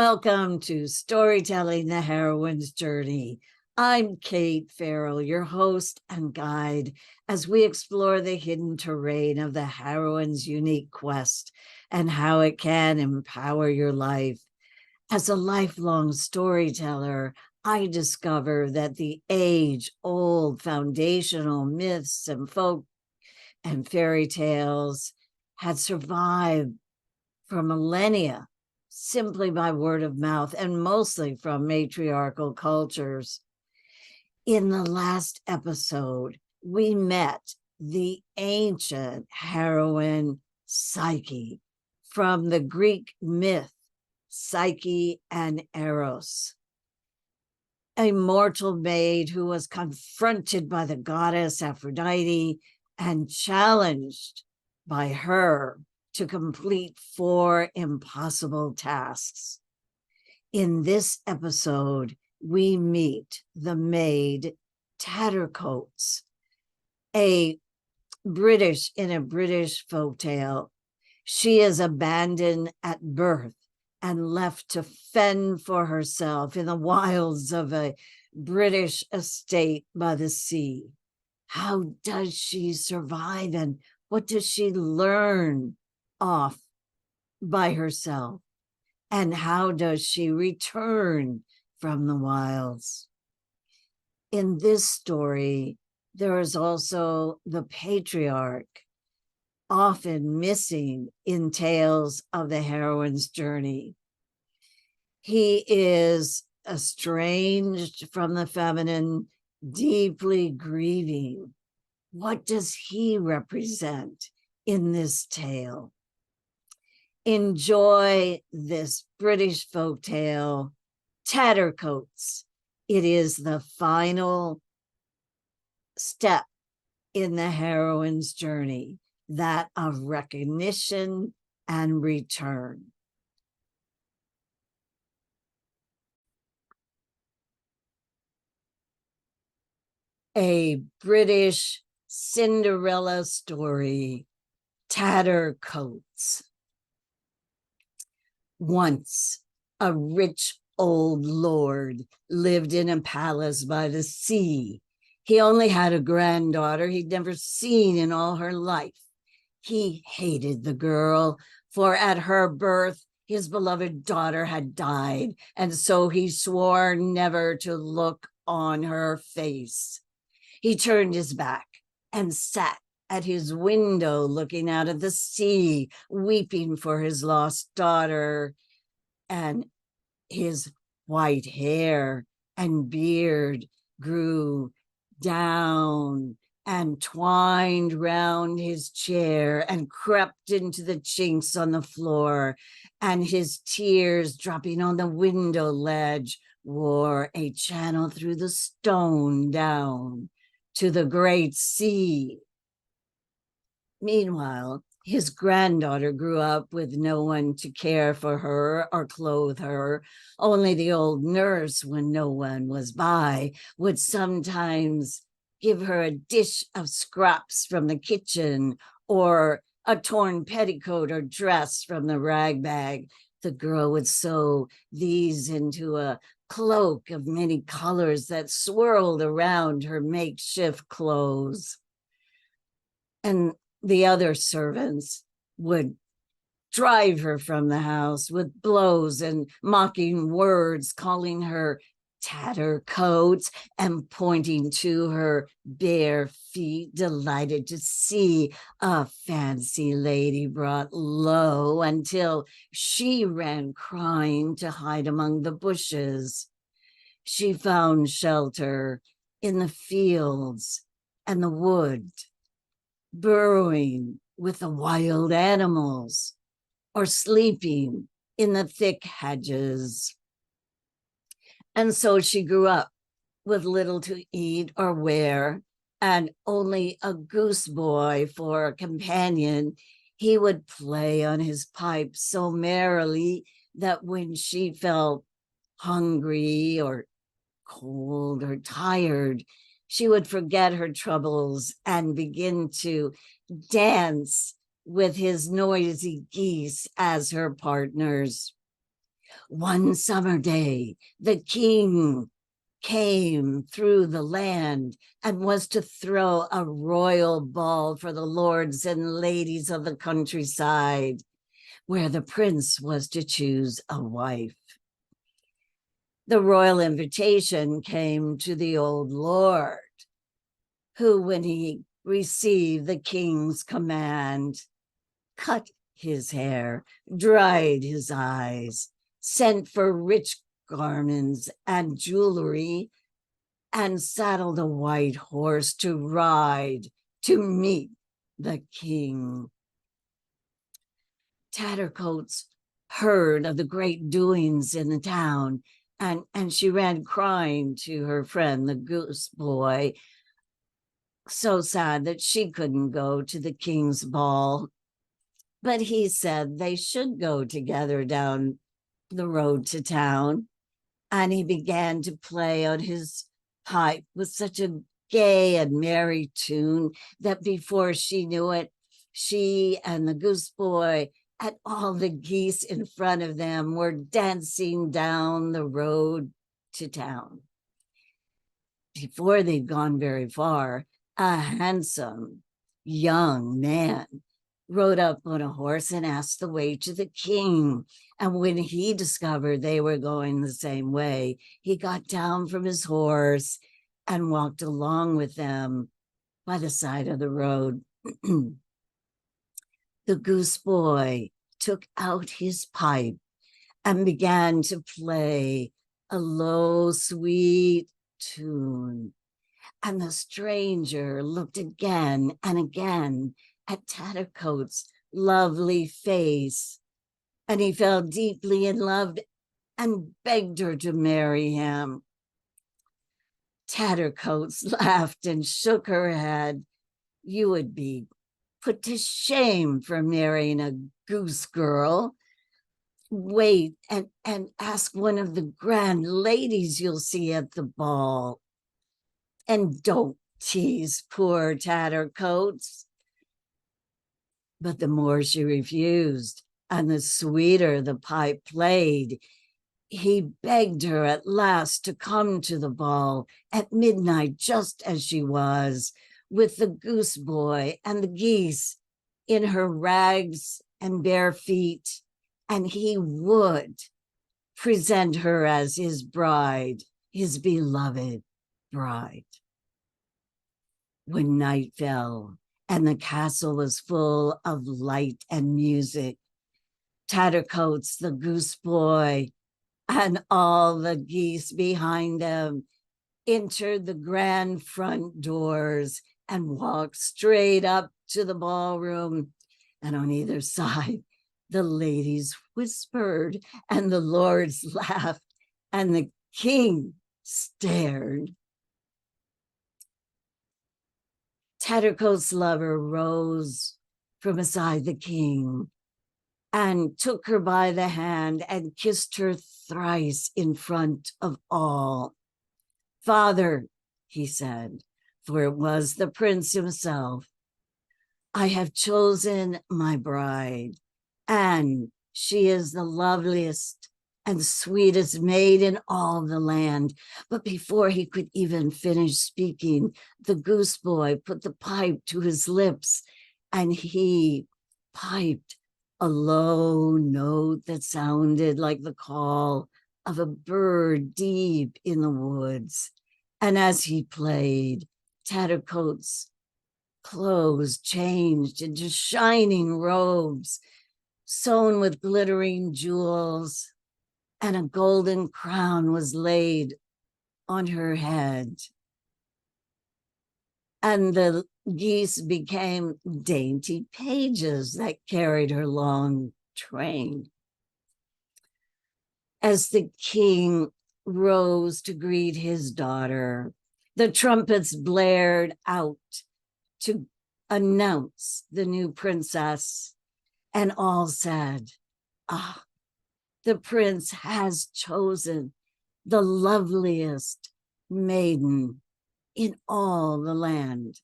Welcome to Storytelling the Heroine's Journey. I'm Kate Farrell, your host and guide, as we explore the hidden terrain of the heroine's unique quest and how it can empower your life. As a lifelong storyteller, I discover that the age-old foundational myths and folk and fairy tales had survived for millennia simply by word of mouth and mostly from matriarchal cultures. In the last episode, we met the ancient heroine Psyche from the Greek myth Psyche and Eros, a mortal maid who was confronted by the goddess Aphrodite and challenged by her to complete 4 impossible tasks. In this episode, we meet the maid Tattercoats, a British folktale. She is abandoned at birth and left to fend for herself in the wilds of a British estate by the sea. How does she survive, and what does she learn off by herself? And how does she return from the wilds? In this story, there is also the patriarch, often missing in tales of the heroine's journey. He is estranged from the feminine, deeply grieving. What does he represent in this tale? Enjoy this British folktale, Tattercoats. It is the final step in the heroine's journey, that of recognition and return. A British Cinderella story, Tattercoats. Once, a rich old lord lived in a palace by the sea. He only had a granddaughter he'd never seen in all her life. He hated the girl, for at her birth, his beloved daughter had died, and so he swore never to look on her face. He turned his back and sat at his window looking out at the sea, weeping for his lost daughter, and his white hair and beard grew down and twined round his chair and crept into the chinks on the floor, and his tears dropping on the window ledge wore a channel through the stone down to the great sea. Meanwhile, his granddaughter grew up with no one to care for her or clothe her. Only the old nurse, when no one was by, would sometimes give her a dish of scraps from the kitchen or a torn petticoat or dress from the rag bag. The girl would sew these into a cloak of many colors that swirled around her makeshift clothes. And the other servants would drive her from the house with blows and mocking words, calling her Tattercoats and pointing to her bare feet, delighted to see a fancy lady brought low, until she ran crying to hide among the bushes. She found shelter in the fields and the wood, burrowing with the wild animals or sleeping in the thick hedges. And so she grew up with little to eat or wear, and only a goose boy for a companion. He would play on his pipe so merrily that when she felt hungry or cold or tired, she would forget her troubles and begin to dance with his noisy geese as her partners. One summer day, the king came through the land and was to throw a royal ball for the lords and ladies of the countryside, where the prince was to choose a wife. The royal invitation came to the old lord, who, when he received the king's command, cut his hair, dried his eyes, sent for rich garments and jewelry, and saddled a white horse to ride to meet the king. Tattercoats heard of the great doings in the town, and she ran crying to her friend, the goose boy, so sad that she couldn't go to the king's ball. But he said they should go together down the road to town. And he began to play on his pipe with such a gay and merry tune that before she knew it, she and the goose boy and all the geese in front of them were dancing down the road to town. Before they'd gone very far, a handsome young man rode up on a horse and asked the way to the king. And when he discovered they were going the same way, he got down from his horse and walked along with them by the side of the road. The goose boy took out his pipe and began to play a low, sweet tune. And the stranger looked again and again at Tattercoats' lovely face, and he fell deeply in love and begged her to marry him. Tattercoats laughed and shook her head. You would be put to shame for marrying a goose girl. Wait and ask one of the grand ladies you'll see at the ball. And don't tease poor Tattercoats. But the more she refused, and the sweeter the pipe played, he begged her at last to come to the ball at midnight, just as she was, with the goose boy and the geese in her rags and bare feet, and he would present her as his bride, his beloved bride. When night fell and the castle was full of light and music, Tattercoats, the goose boy, and all the geese behind him entered the grand front doors and walked straight up to the ballroom. And on either side, the ladies whispered and the lords laughed and the king stared. Tattercoats' lover rose from beside the king and took her by the hand and kissed her thrice in front of all. Father, he said, for it was the prince himself, I have chosen my bride, and she is the loveliest and sweetest maid in all the land. But before he could even finish speaking, the goose boy put the pipe to his lips, and he piped a low note that sounded like the call of a bird deep in the woods. And as he played, Tattercoats' clothes changed into shining robes sewn with glittering jewels, and a golden crown was laid on her head. And the geese became dainty pages that carried her long train. As the king rose to greet his daughter, the trumpets blared out to announce the new princess, and all said, ah, the prince has chosen the loveliest maiden in all the land.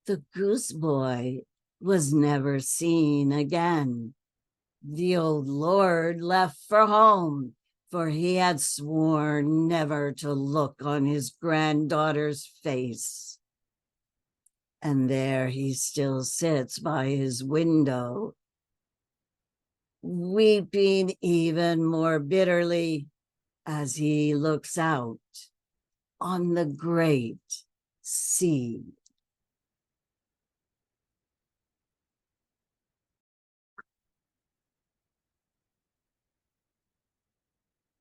The goose boy was never seen again. The old lord left for home, for he had sworn never to look on his granddaughter's face. And there he still sits by his window, weeping even more bitterly as he looks out on the great sea.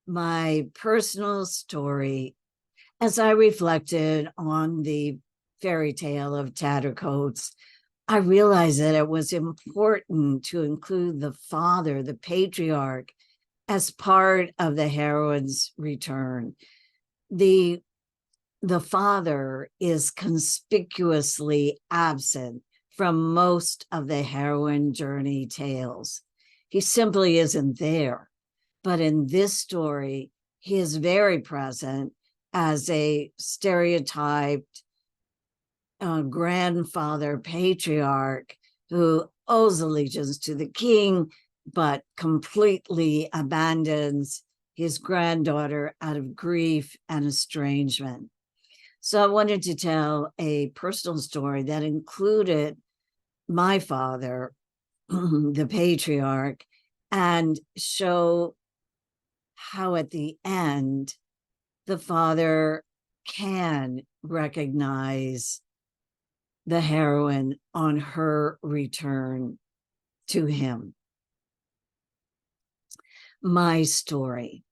My personal story, as I reflected on the fairy tale of Tattercoats, I realized that it was important to include the father, the patriarch, as part of the heroine's return. The the father is conspicuously absent from most of the heroine journey tales. He simply isn't there. But in this story, he is very present as a stereotyped grandfather patriarch who owes allegiance to the king, but completely abandons his granddaughter out of grief and estrangement. So I wanted to tell a personal story that included my father, the patriarch, and show how at the end the father can recognize the heroine on her return to him. My story.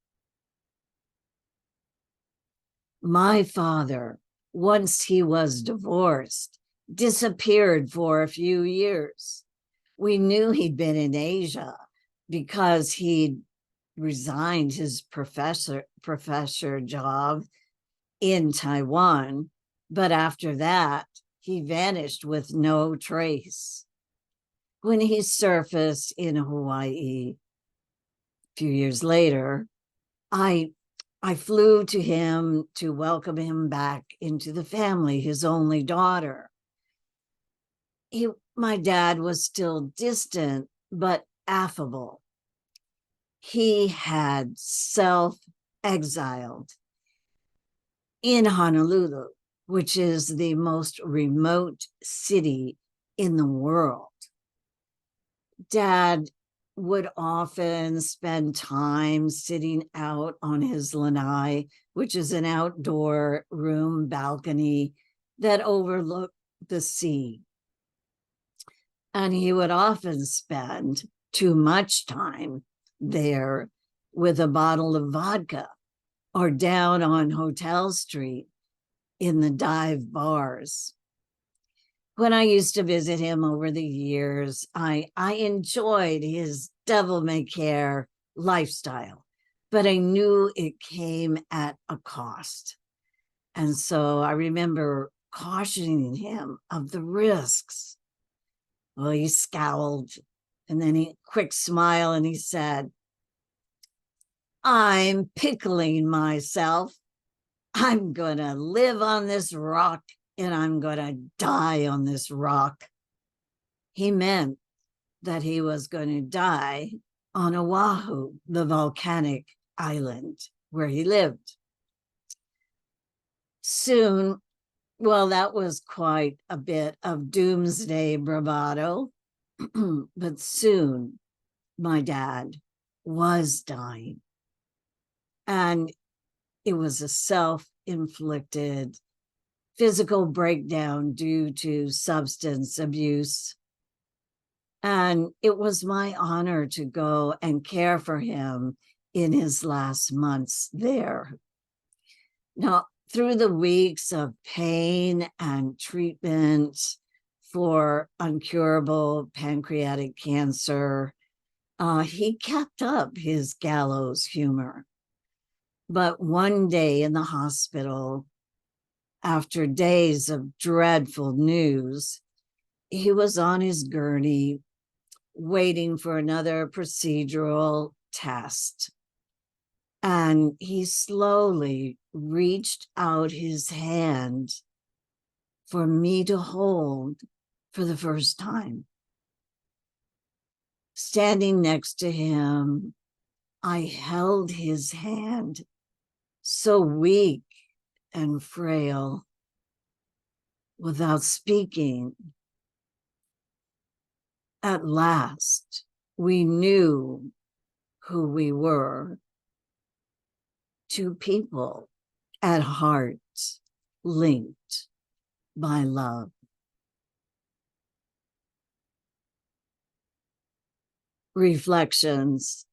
My father, once he was divorced, disappeared for a few years. We knew he'd been in Asia because he'd resigned his professor job in Taiwan, but after that, he vanished with no trace. When he surfaced in Hawaii a few years later, I flew to him to welcome him back into the family, his only daughter. My dad was still distant, but affable. He had self-exiled in Honolulu, which is the most remote city in the world. Dad would often spend time sitting out on his lanai, which is an outdoor room balcony that overlooked the sea. And he would often spend too much time there with a bottle of vodka or down on Hotel Street in the dive bars. When I used to visit him over the years, I enjoyed his devil-may-care lifestyle, but I knew it came at a cost. And so I remember cautioning him of the risks. Well, he scowled and then he quick smile and he said, I'm pickling myself. I'm going to live on this rock and I'm going to die on this rock. He meant that he was going to die on Oahu, the volcanic island where he lived. Soon, well, that was quite a bit of doomsday bravado, but soon my dad was dying. And it was a self-inflicted physical breakdown due to substance abuse. And it was my honor to go and care for him in his last months there. Now, through the weeks of pain and treatment for uncurable pancreatic cancer, he kept up his gallows humor. But one day in the hospital, after days of dreadful news, he was on his gurney waiting for another procedural test. And he slowly reached out his hand for me to hold for the first time. Standing next to him, I held his hand, so weak and frail, without speaking. At last, we knew who we were. Two people at heart, linked by love. Reflections.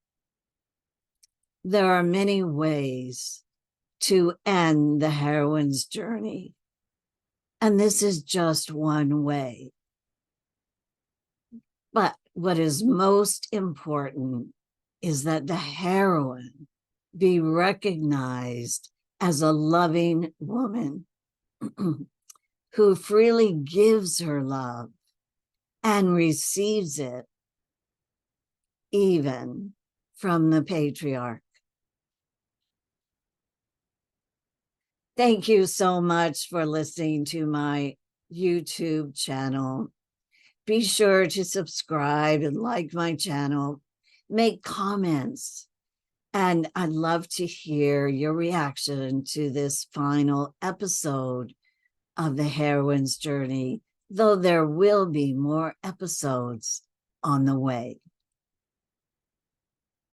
There are many ways to end the heroine's journey, and this is just one way. But what is most important is that the heroine be recognized as a loving woman who freely gives her love and receives it, even from the patriarch. Thank you so much for listening to my YouTube channel. Be sure to subscribe and like my channel, make comments, and I'd love to hear your reaction to this final episode of the heroine's journey, though there will be more episodes on the way.